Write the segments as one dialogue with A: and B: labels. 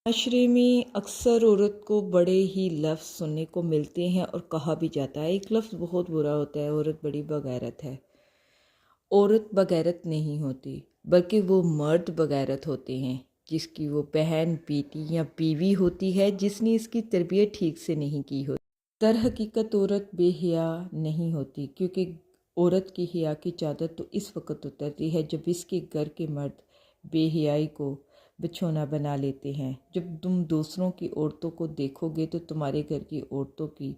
A: माशरे में अक्सर औरत को बड़े ही लफ्ज़ सुनने को मिलते हैं और कहा भी जाता है। एक लफ्ज़ बहुत बुरा होता है, औरत बड़ी बगैरत है। औरत बगैरत नहीं होती, बल्कि वो मर्द बगैरत होते हैं, जिसकी वो बहन, बेटी या बीवी होती है, जिसने इसकी तरबियत ठीक से नहीं की होती। दर हकीकत औरत बेहया नहीं होती, क्योंकि औरत की हया की चादर तो इस वक्त उतरती है जब इसके घर के मर्द बेहयाई को बिछौना बना लेते हैं। जब तुम दूसरों की औरतों को देखोगे तो तुम्हारे घर की औरतों की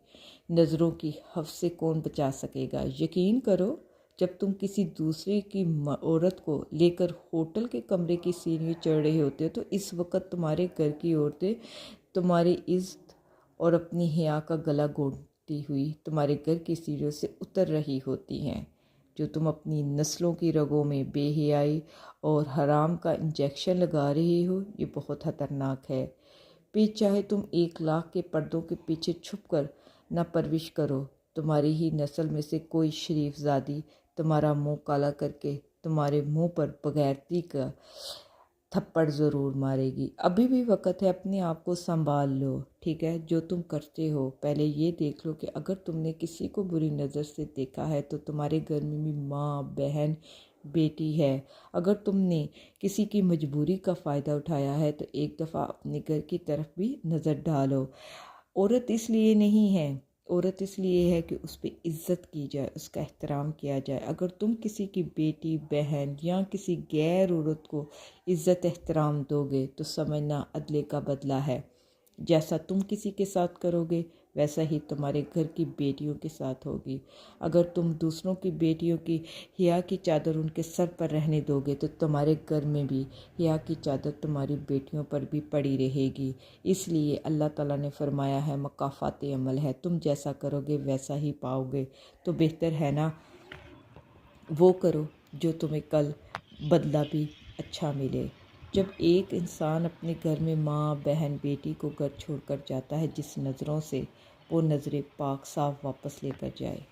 A: नज़रों की हफ से कौन बचा सकेगा। यकीन करो, जब तुम किसी दूसरे की औरत को लेकर होटल के कमरे की सीढ़ी चढ़ रहे होते हो, तो इस वक्त तुम्हारे घर की औरतें तुम्हारी इज्जत और अपनी हया का गला घोंटती हुई तुम्हारे घर की सीढ़ियों से उतर रही होती हैं। जो तुम अपनी नस्लों की रगों में बेहयाई और हराम का इंजेक्शन लगा रही हो, ये बहुत ख़तरनाक है। फिर चाहे तुम 1 लाख के पर्दों के पीछे छुप कर ना परविश करो, तुम्हारी ही नस्ल में से कोई शरीफ ज़ादी तुम्हारा मुंह काला करके तुम्हारे मुंह पर बगैरती का थप्पड़ ज़रूर मारेगी। अभी भी वक्त है, अपने आप को संभाल लो, ठीक है। जो तुम करते हो, पहले ये देख लो कि अगर तुमने किसी को बुरी नज़र से देखा है तो तुम्हारे घर में भी माँ, बहन, बेटी है। अगर तुमने किसी की मजबूरी का फ़ायदा उठाया है तो एक दफ़ा अपने घर की तरफ भी नज़र डालो। औरत इसलिए नहीं है, औरत इसलिए है कि उस पर इज़्ज़त की जाए, उसका एहतराम किया जाए। अगर तुम किसी की बेटी, बहन या किसी गैर औरत को इज़्ज़त एहतराम दोगे तो समझना अदले का बदला है। जैसा तुम किसी के साथ करोगे वैसा ही तुम्हारे घर की बेटियों के साथ होगी। अगर तुम दूसरों की बेटियों की हया की चादर उनके सर पर रहने दोगे तो तुम्हारे घर में भी हया की चादर तुम्हारी बेटियों पर भी पड़ी रहेगी। इसलिए अल्लाह ताला ने फरमाया है, मकाफ़ात अमल है, तुम जैसा करोगे वैसा ही पाओगे। तो बेहतर है ना वो करो जो तुम्हें कल बदला भी अच्छा मिले। जब एक इंसान अपने घर में माँ, बहन, बेटी को घर छोड़कर जाता है, जिस नज़रों से वो नज़रें पाक साफ वापस लेकर जाए।